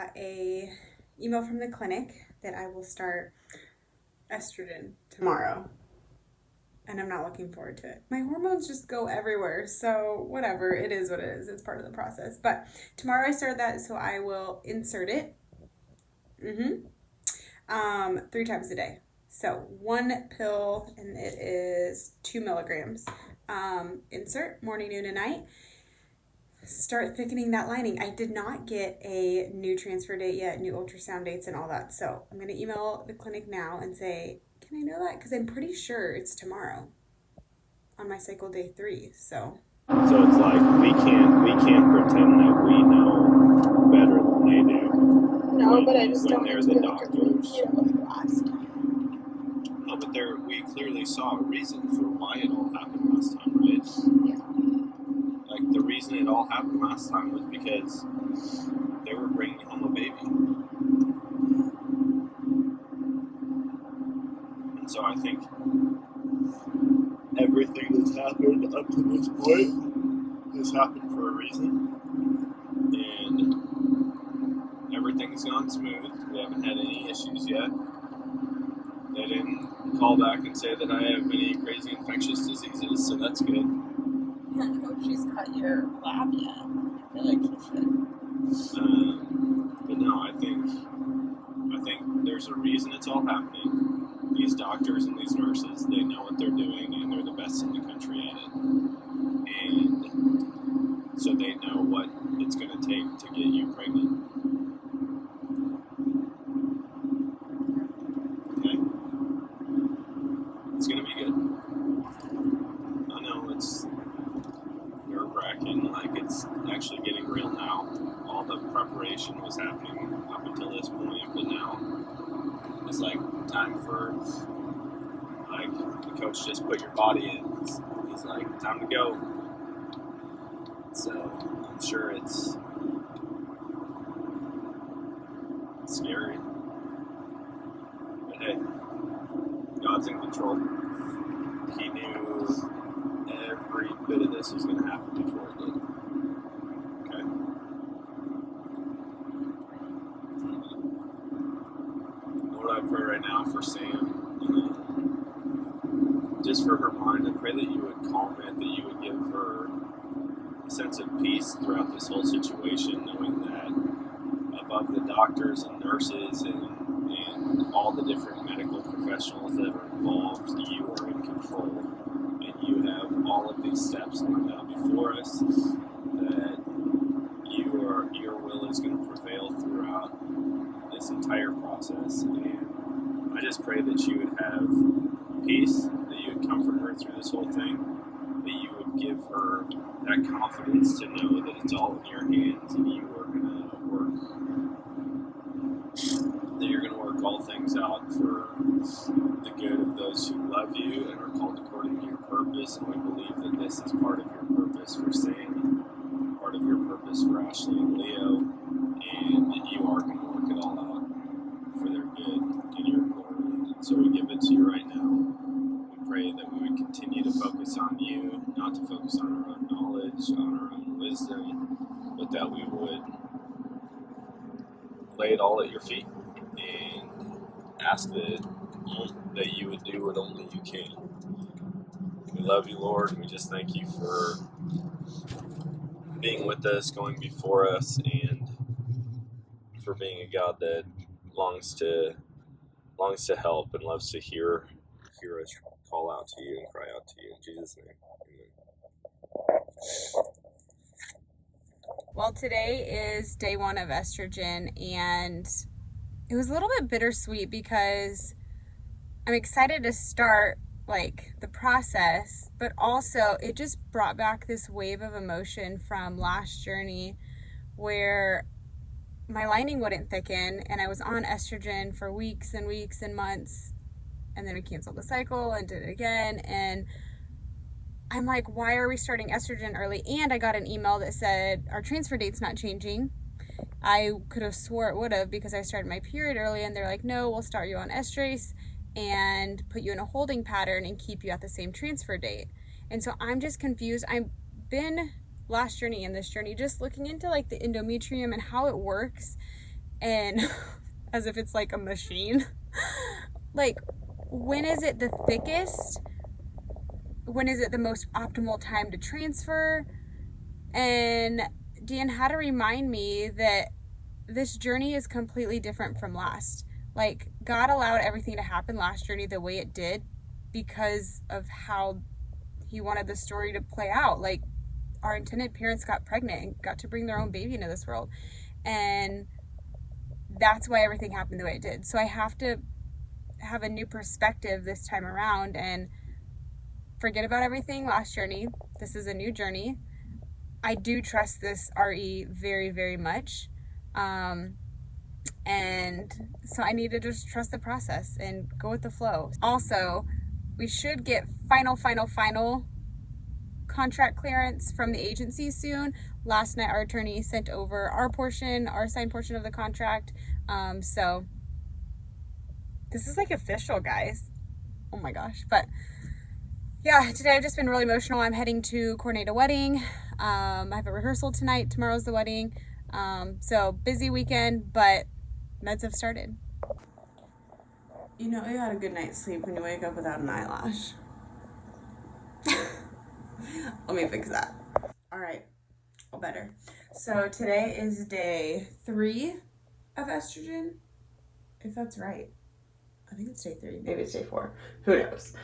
got a email from the clinic that I will start estrogen tomorrow. And I'm not looking forward to it. My hormones just go everywhere. So whatever, it is what it is. It's part of the process. But tomorrow I start that, so I will insert it. 3 times a day. So 1 pill, and it is 2 milligrams. Insert morning, noon, and night. Start thickening that lining. I did not get a new transfer date yet, new ultrasound dates and all that. So I'm going to email the clinic now and say, can I know that? Because I'm pretty sure it's tomorrow on my cycle day 3. So it's like we can't pretend that we know better than they do. No, but I just don't they're the doctors. Last time. No, but we clearly saw a reason for why it all happened last time, right? Yeah. Like, the reason it all happened last time was because they were bringing home a baby. And so I think everything that's happened up to this point has happened for a reason. And everything's gone smooth. We haven't had any issues yet. They didn't call back and say that I have any crazy infectious diseases, so that's good. I hope she's got your lab yet. I feel like she should. But no, I think there's a reason it's all happening. These doctors and these nurses, they know what they're doing, and they're the best in the country at it. And so they know what it's going to take to get you pregnant. Okay? It's going to be good. I know it's nerve-wracking, like it's actually getting real now. All the preparation was happening up until this point, but now it's like time for, like, the coach just put your body in. He's like, time to go. So I'm sure it's scary. But hey, God's in control. He knew every bit of this was going to happen before it did. Okay? Lord, I pray right now for Sam. Just for her mind, I pray that you would calm it, that you would give her a sense of peace throughout this whole situation, knowing that above the doctors and nurses and all the different medical professionals that are involved, you are in control. And you have all of these steps lined out before us, that your will is going to prevail throughout this entire process. And I just pray that you would have peace, that you would comfort her through this whole thing, that you would give her that confidence to know that it's all in your hands and you are going to work, that you're going to work all things out for the good of those who love you and are called according to your purpose. And we believe that this is part of your purpose for Sam, part of your purpose for Ashley and Leo, and that you are going to work it all out for their good and your glory. So we give it to you right now. We pray that we would continue to focus on you, not to focus on our own knowledge, on our own wisdom, but that we would lay it all at your feet and ask that you would do what only you can. We love you, Lord, and we just thank you for being with us, going before us, and for being a God that longs to help and loves to hear us call out to you and cry out to you. In Jesus' name, amen. well, today is day 1 of estrogen, and it was a little bit bittersweet because I'm excited to start the process, but also it just brought back this wave of emotion from last journey where my lining wouldn't thicken and I was on estrogen for weeks and weeks and months, and then we canceled the cycle and did it again, and I'm like, why are we starting estrogen early? And I got an email that said our transfer date's not changing. I could have swore it would have because I started my period early, and they're like, no, we'll start you on estrase and put you in a holding pattern and keep you at the same transfer date. And so I'm just confused. I've been last journey and this journey just looking into the endometrium and how it works, and as if it's like a machine. Like, when is it the thickest? When is it the most optimal time to transfer? And Dan had to remind me that this journey is completely different from last. Like, God allowed everything to happen last journey the way it did because of how he wanted the story to play out. Like, our intended parents got pregnant and got to bring their own baby into this world. And that's why everything happened the way it did. So I have to have a new perspective this time around and forget about everything last journey. This is a new journey. I do trust this RE very, very much. And so I need to just trust the process and go with the flow. Also, we should get final contract clearance from the agency soon. Last night, our attorney sent over our signed portion of the contract. So this is like official, guys. Oh my gosh. But yeah, today I've just been really emotional. I'm heading to coordinate a wedding. I have a rehearsal tonight. Tomorrow's the wedding. So busy weekend, but meds have started. You know you had a good night's sleep when you wake up without an eyelash. Let me fix that. All right, all better. So today is day 3 of estrogen, if that's right. I think it's day 3. Maybe it's day 4. Who knows?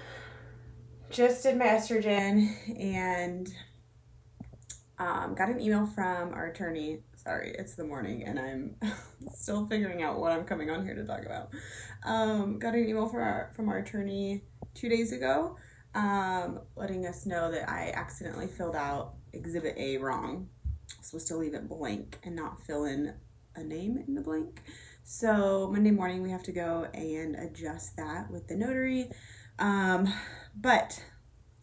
Just did my estrogen and got an email from our attorney. Sorry, it's the morning and I'm still figuring out what I'm coming on here to talk about. Got an email from our attorney 2 days ago, letting us know that I accidentally filled out Exhibit A wrong. I'm supposed to leave it blank and not fill in a name in the blank. So Monday morning we have to go and adjust that with the notary. But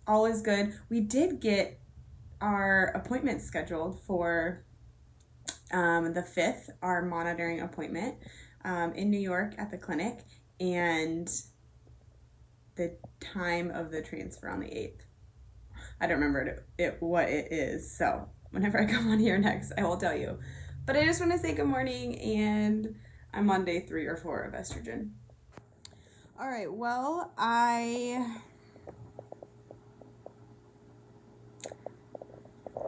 all is good. We did get our appointment scheduled for the 5th, our monitoring appointment in New York at the clinic, and the time of the transfer on the 8th. I don't remember what it is, so whenever I come on here next, I will tell you. But I just want to say good morning, and I'm on day 3 or 4 of estrogen. All right, well, I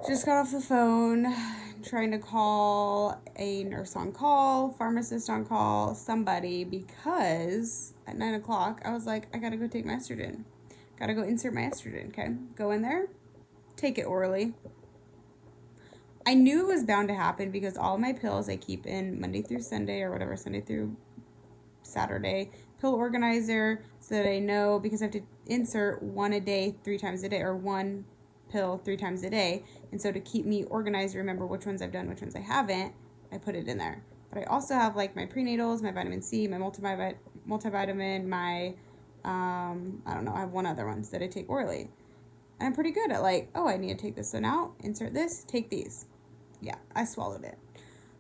just got off the phone trying to call a nurse on call, pharmacist on call, somebody, because at 9 o'clock I was like, I gotta go take my estrogen. Gotta go insert my estrogen, okay? Go in there, take it orally. I knew it was bound to happen because all my pills I keep in Monday through Sunday or whatever, Sunday through Saturday, pill organizer, so that I know, because I have to insert one a day 3 times a day, or one pill 3 times a day. And so to keep me organized, remember which ones I've done, which ones I haven't, I put it in there. But I also have like my prenatals, my vitamin C, my multivitamin, my I don't know, I have one other ones that I take orally. And I'm pretty good at like, oh, I need to take this, so now insert this, take these. Yeah, I swallowed it.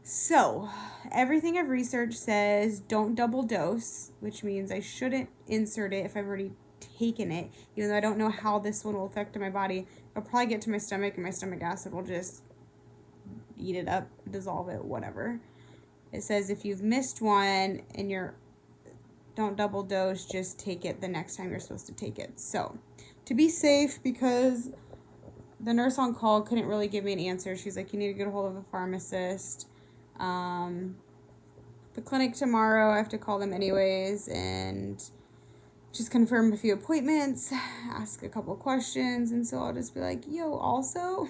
So everything I've researched says don't double dose, which means I shouldn't insert it if I've already taken it, even though I don't know how this one will affect my body. I'll probably get to my stomach and my stomach acid will just eat it up, dissolve it, whatever. It says if you've missed one and don't double dose, just take it the next time you're supposed to take it. So to be safe, because the nurse on call couldn't really give me an answer. She's like, you need to get a hold of a pharmacist. The clinic tomorrow, I have to call them anyways and just confirm a few appointments, ask a couple questions, and so I'll just be like, yo, also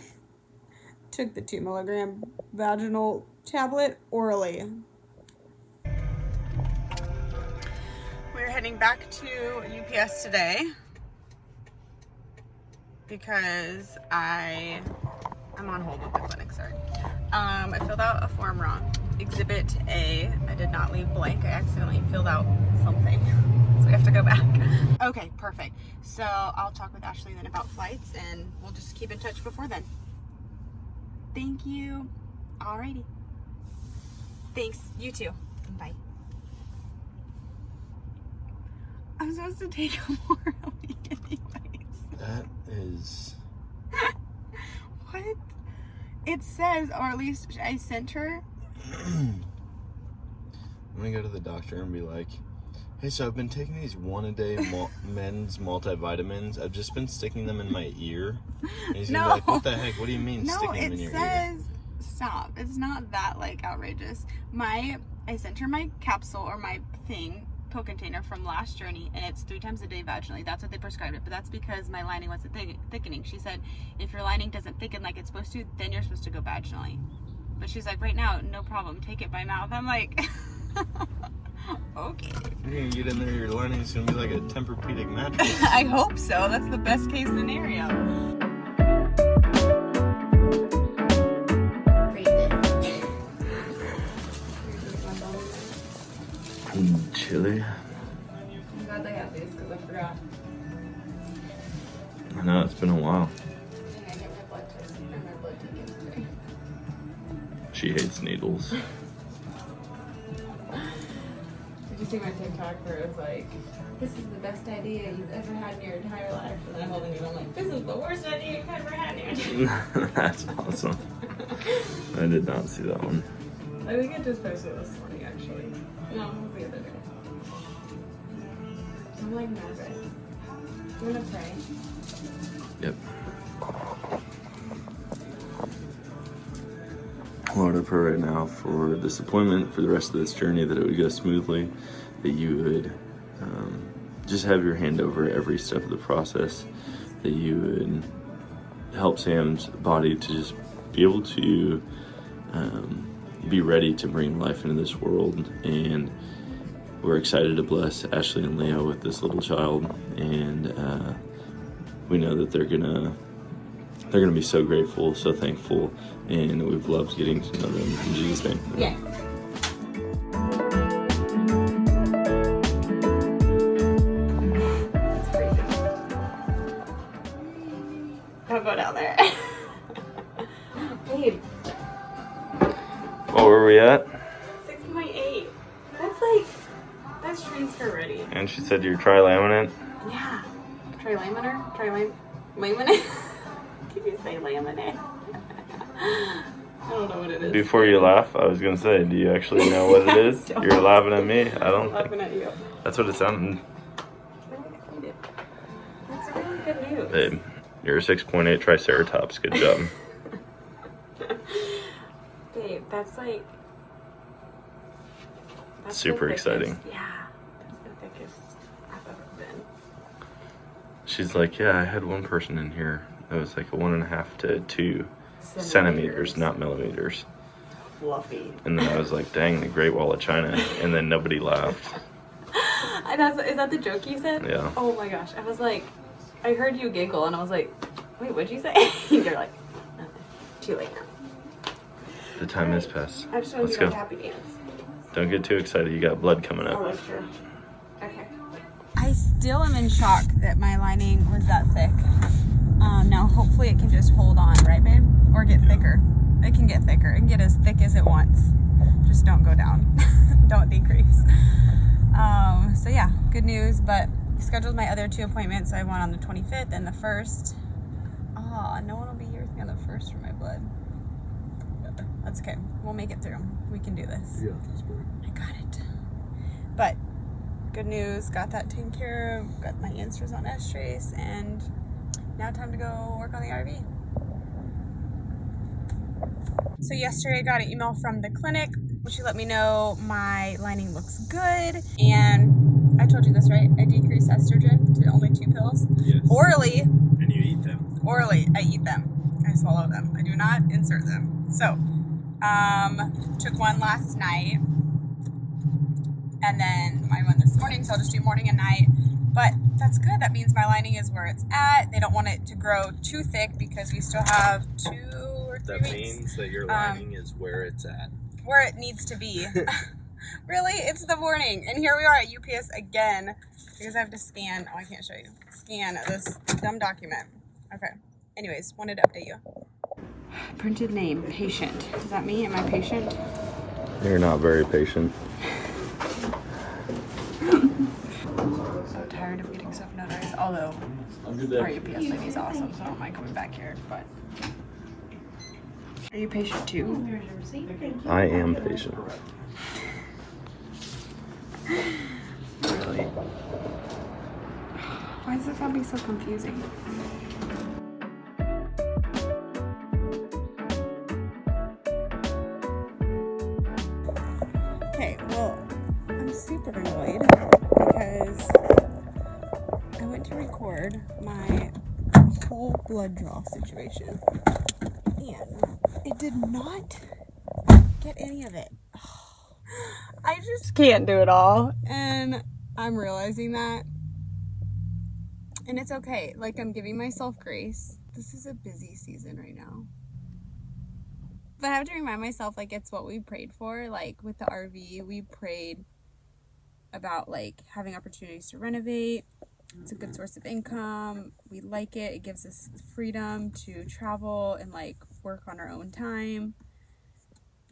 took the 2 milligram vaginal tablet orally. We're heading back to UPS today because I'm on hold with the clinic, sorry. I filled out a form wrong. Exhibit A, I did not leave blank. I accidentally filled out something. So we have to go back. Okay, perfect. So I'll talk with Ashley then about flights and we'll just keep in touch before then. Thank you. Alrighty. Thanks. You too. Bye. I'm supposed to take a more anyways. That is... What? It says, or at least I sent her. I'm gonna go to the doctor and be like, hey, so I've been taking these 1-a-day men's multivitamins. I've just been sticking them in my ear. And he's gonna be like, what the heck? What do you mean sticking them in your ear? Stop. It's not that like outrageous. I sent her my capsule or my pill container from last journey, and it's 3 times a day vaginally. That's what they prescribed it, but that's because my lining wasn't thickening. She said if your lining doesn't thicken like it's supposed to, then you're supposed to go vaginally. But she's like, right now, no problem. Take it by mouth. I'm like, okay. You're gonna get in there, your lining's gonna be like a Tempur-Pedic mattress. I hope so. That's the best case scenario. Chili. I'm glad they have these because I forgot. I know, it's been a while. And I get my blood test and my blood taken today. She hates needles. Did you see my TikTok where it was like, this is the best idea you've ever had in your entire life? And then I hold the needle, I'm like, this is the worst idea you've ever had in your entire life. That's awesome. I did not see that one. I think I just posted this morning actually. No, it was the other day. I'm like nervous. I'm gonna pray. Yep. Lord, I pray right now for this appointment, for the rest of this journey, that it would go smoothly, that you would just have your hand over every step of the process, that you would help Sam's body to just be able to be ready to bring life into this world. And we're excited to bless Ashley and Leo with this little child, and we know that they're gonna be so grateful, so thankful, and we've loved getting to know them. In Jesus' name. Yeah. It's freezing. Don't go down there. Babe. What were we at? 6.8. That's transfer ready. And she said you're trilaminate. Yeah. Trilaminate? Laminate? Can you say laminate? I don't know what it is. Before you laugh, I was gonna say, do you actually know what it is? You're laughing at me. I don't I'm laughing think at you. that's what it sounded. I'm excited. That's really good news. Babe, you're a 6.8 triceratops. Good job. Babe, that's Super the exciting. thickest- Yeah, that's the thickest I've ever been. She's like, yeah, I had one person in here that was like a 1.5 to 2 centimeters, not millimeters. Fluffy. And then I was like, dang, the Great Wall of China. And then nobody laughed. Is that the joke you said? Yeah. Oh my gosh. I was like, I heard you giggle and I was like, wait, what'd you say? You're like, nothing. Too late now. The time has passed. I just want Let's to do go. my happy dance. Don't get too excited. You got blood coming Oh, up. that's true. Okay. I still am in shock that my lining was that thick. Now hopefully it can just hold on, right babe? Or get thicker. It can get thicker. It can get as thick as it wants. Just don't go down. Don't decrease. So yeah, good news, but I scheduled my other 2 appointments. I went on the 25th and the 1st. No one will be here with me on the 1st for my blood. That's okay. We'll make it through. We can do this. Yeah, that's great. I got it. But good news, got that taken care of, got my answers on S-Trace, and now time to go work on the RV. So yesterday I got an email from the clinic. She let me know my lining looks good, and I told you this, right? I decrease estrogen to only 2 pills. Yes. Orally. And you eat them. Orally, I eat them. I swallow them. I do not insert them. So, took one last night, and then my one this morning, so I'll just do morning and night. But that's good. That means my lining is where it's at. They don't want it to grow too thick because we still have 2 or 3 That weeks. means that your lining is where it's at. Where it needs to be. Really? It's the morning. And here we are at UPS again because I have to scan. Oh, I can't show you. Scan this dumb document. Okay. Anyways, wanted to update you. Printed name, patient. Is that me? Am I patient? You're not very patient. So tired of getting stuff notarized. Although our UPS lady's awesome, so I don't mind coming back here. But are you patient too? I am patient. Really. Why does this all be so confusing? Okay, well, I'm super annoyed because I went to record my whole blood draw situation and it did not get any of it. I just can't do it all, and I'm realizing that, and it's okay. Like, I'm giving myself grace. This is a busy season right now, but I have to remind myself, like, it's what we prayed for. Like with the RV, we prayed about like having opportunities to renovate. It's a good source of income. We like it. It gives us freedom to travel and like work on our own time.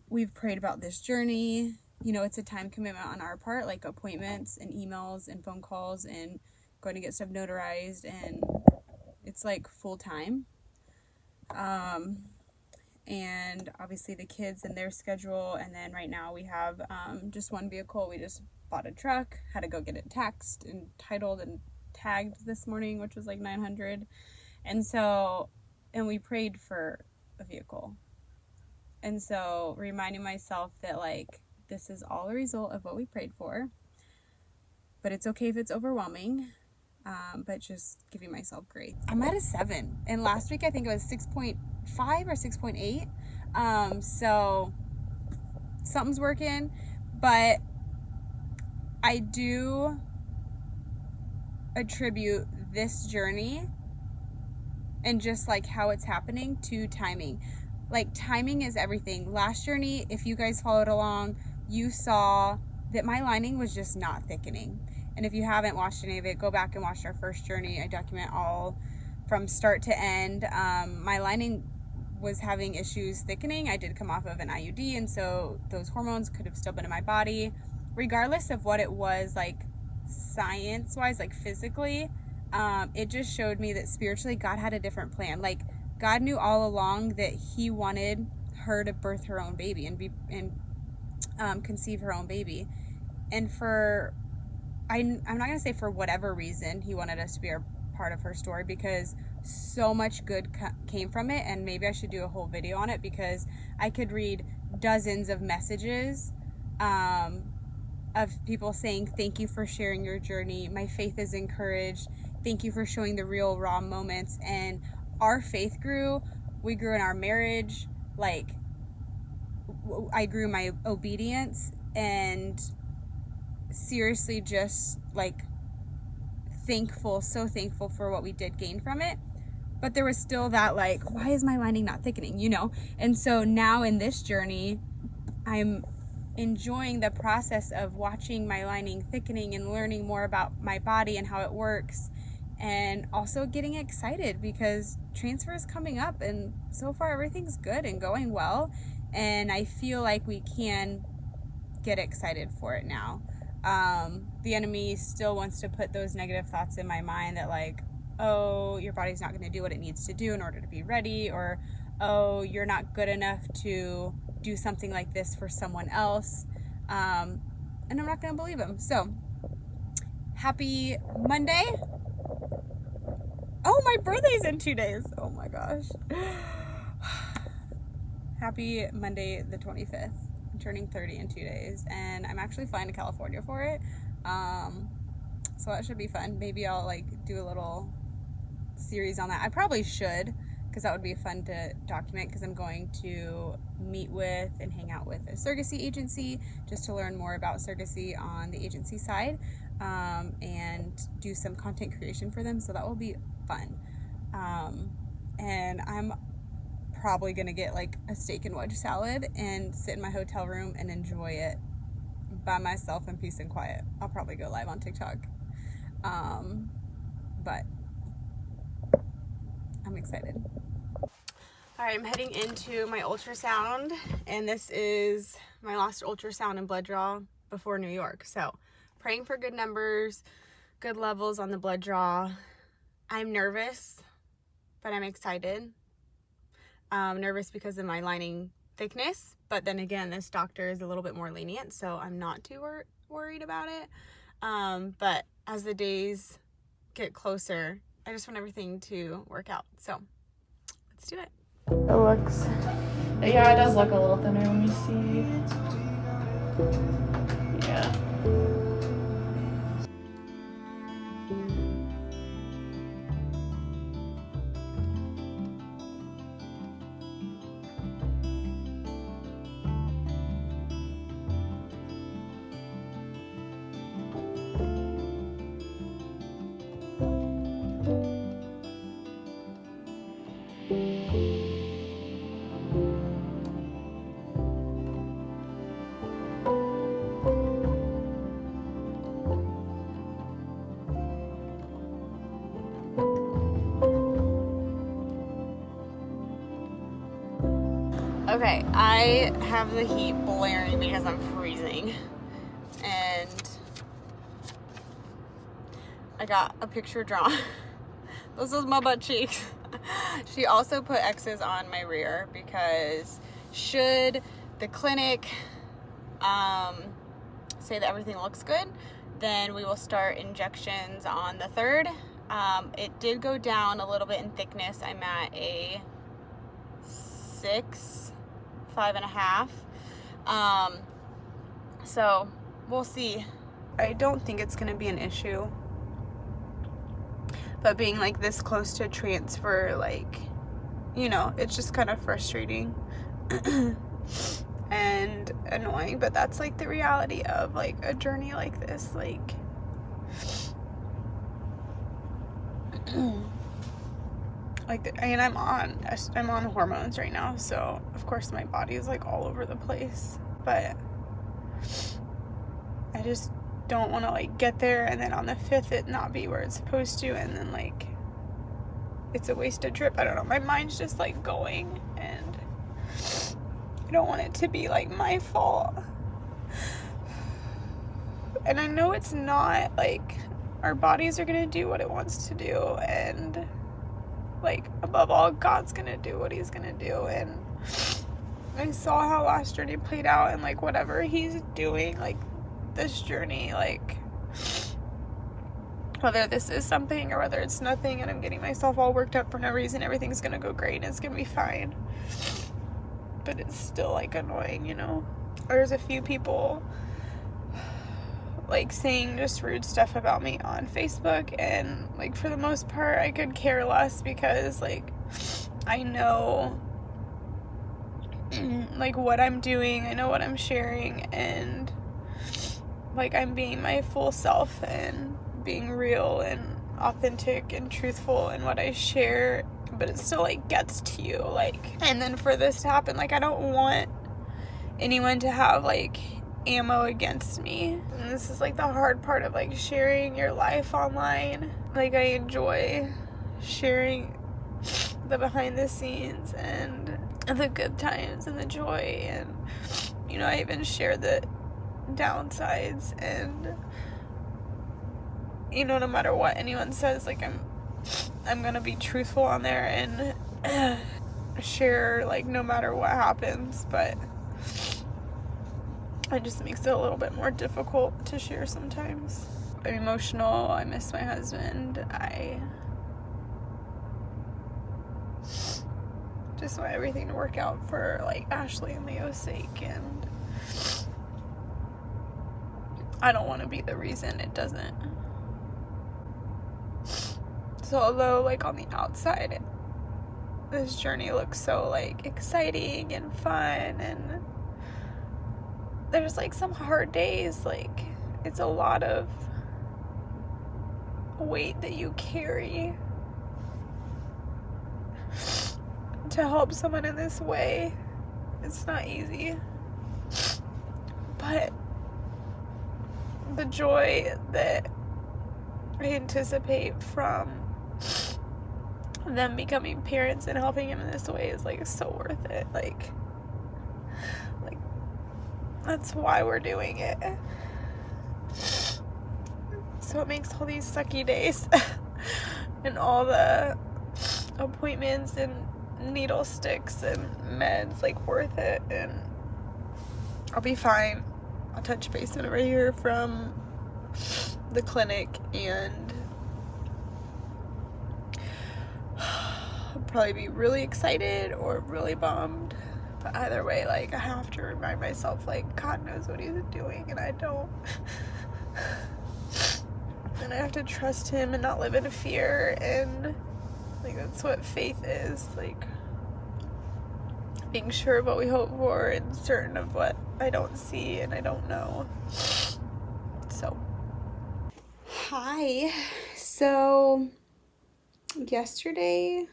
We've prayed about this journey. You know, it's a time commitment on our part, like appointments and emails and phone calls and going to get stuff notarized, and it's like full time. And obviously the kids and their schedule, and then right now we have just one vehicle. We just bought a truck, had to go get it taxed and titled and tagged this morning, which was like $900. And so, and we prayed for a vehicle. And so reminding myself that like this is all a result of what we prayed for, but it's okay if it's overwhelming, but just giving myself grace. I'm at a 7, and last week I think it was 6.5 or 6.8. So something's working, but I do attribute this journey and just like how it's happening to timing. Like, timing is everything. Last journey, if you guys followed along, you saw that my lining was just not thickening. And if you haven't watched any of it, go back and watch our first journey. I document all from start to end. My lining was having issues thickening. I did come off of an IUD, and so those hormones could have still been in my body. Regardless of what it was, like science-wise, like physically, it just showed me that spiritually God had a different plan. Like, God knew all along that he wanted her to birth her own baby and conceive her own baby. And I'm not going to say for whatever reason he wanted us to be a part of her story, because so much good came from it. And maybe I should do a whole video on it, because I could read dozens of messages of people saying, thank you for sharing your journey. My faith is encouraged. Thank you for showing the real raw moments. And our faith grew. We grew in our marriage. Like, I grew my obedience, and seriously just like so thankful for what we did gain from it. But there was still that like, why is my lining not thickening, you know? And so now in this journey, I'm enjoying the process of watching my lining thickening and learning more about my body and how it works. And also getting excited because transfer is coming up, and so far everything's good and going well, and I feel like we can get excited for it now. The enemy still wants to put those negative thoughts in my mind that like, oh, your body's not going to do what it needs to do in order to be ready, or oh, you're not good enough to do something like this for someone else, and I'm not going to believe him. So happy Monday. Oh, my birthday's in 2 days. Oh my gosh. Happy Monday the 25th. I'm turning 30 in 2 days, and I'm actually flying to California for it. So that should be fun. Maybe I'll like do a little series on that. I probably should, because that would be fun to document, because I'm going to meet with and hang out with a surrogacy agency just to learn more about surrogacy on the agency side, and do some content creation for them. So that will be fun. And I'm probably gonna get like a steak and wedge salad and sit in my hotel room and enjoy it by myself in peace and quiet. I'll probably go live on TikTok. But I'm excited. All right, I'm heading into my ultrasound, and this is my last ultrasound and blood draw before New York. So praying for good numbers, good levels on the blood draw. I'm nervous, but I'm excited. Nervous because of my lining thickness, but then again, this doctor is a little bit more lenient, so I'm not too worried about it. But as the days get closer, I just want everything to work out. So let's do it. It looks, yeah, it does look a little thinner when you see. Yeah. Okay, I have the heat blaring because I'm freezing, and I got a picture drawn. This is my butt cheeks. She also put X's on my rear because should the clinic say that everything looks good, then we will start injections on the 3rd. It did go down a little bit in thickness. I'm at a 6, 5.5. So we'll see. I don't think it's gonna be an issue, but being like this close to transfer, like, you know, it's just kind of frustrating and annoying, but that's like the reality of like a journey like this. Like and I'm on hormones right now, so of course my body is like all over the place, but I just don't want to like get there and then on the 5th it not be where it's supposed to, and then like it's a wasted trip. I don't know, my mind's just like going, and I don't want it to be like my fault. And I know it's not, like, our bodies are gonna do what it wants to do, and like above all, God's gonna do what he's gonna do. And I saw how last journey played out, and like whatever he's doing, like this journey, like whether this is something or whether it's nothing and I'm getting myself all worked up for no reason, everything's gonna go great and it's gonna be fine. But it's still like annoying, you know. There's a few people like saying just rude stuff about me on Facebook, and like for the most part I could care less, because like I know like what I'm doing, I know what I'm sharing, and like I'm being my full self and being real and authentic and truthful in what I share, but it still like gets to you, like. And then for this to happen, like I don't want anyone to have like ammo against me. And this is like the hard part of like sharing your life online. Like I enjoy sharing the behind the scenes and the good times and the joy, and you know, I even share the downsides, and you know, no matter what anyone says, like I'm gonna be truthful on there and share like no matter what happens. But it just makes it a little bit more difficult to share sometimes. I'm emotional, I miss my husband, I just want everything to work out for like Ashley and Leo's sake, and I don't want to be the reason it doesn't. So although like on the outside this journey looks so like exciting and fun, and there's like some hard days, like it's a lot of weight that you carry to help someone in this way. It's not easy, but the joy that I anticipate from them becoming parents and helping him in this way is like so worth it. Like that's why we're doing it. So it makes all these sucky days and all the appointments and needle sticks and meds like worth it, and I'll be fine. I'll touch base whenever I hear from the clinic, and I'll probably be really excited or really bummed. But either way, like, I have to remind myself, like, God knows what he's doing and I don't. And I have to trust him and not live in fear, and like that's what faith is, like being sure of what we hope for and certain of what I don't see and I don't know. So Hi. So yesterday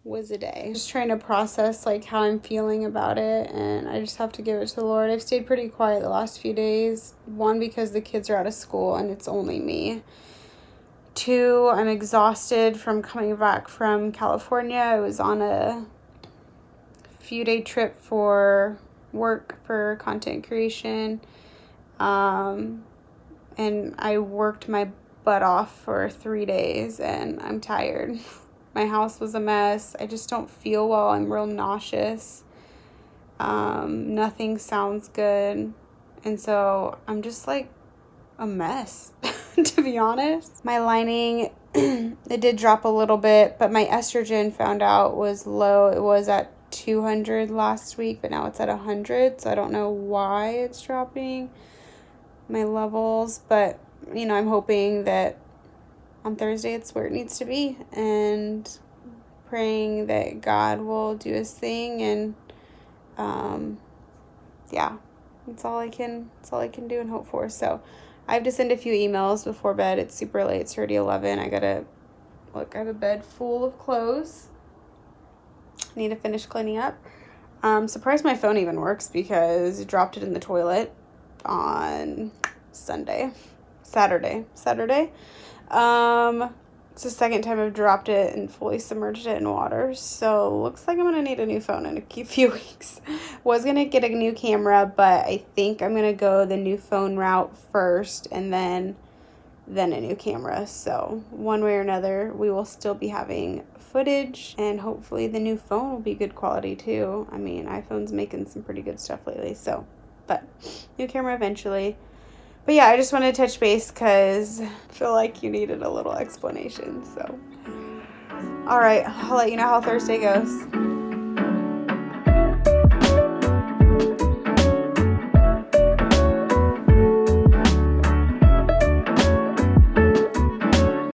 was a day. Just trying to process like how I'm feeling about it, and I just have to give it to the Lord. I've stayed pretty quiet the last few days. One, because the kids are out of school and it's only me. Two, I'm exhausted from coming back from California. I was on a few-day trip for work for content creation. And I worked my butt off for 3 days and I'm tired. My house was a mess. I just don't feel well. I'm real nauseous. Nothing sounds good. And so I'm just like a mess, to be honest. My lining, it did drop a little bit, but my estrogen found out was low. It was at 200 last week, but now it's at 100. So I don't know why it's dropping my levels, but you know, I'm hoping that on Thursday it's where it needs to be, and praying that God will do his thing. And yeah, that's all I can do and hope for. So I have to send a few emails before bed. It's super late. It's already 11. I have a bed full of clothes. I need to finish cleaning up. Surprised my phone even works, because I dropped it in the toilet on Saturday. It's the second time I've dropped it and fully submerged it in water. So looks like I'm going to need a new phone in a few weeks. Was going to get a new camera, but I think I'm going to go the new phone route first and then a new camera. So one way or another, we will still be having footage, and hopefully the new phone will be good quality too. I mean, iPhone's making some pretty good stuff lately. So, but new camera eventually. But yeah, I just wanted to touch base because I feel like you needed a little explanation. So, all right, I'll let you know how Thursday goes.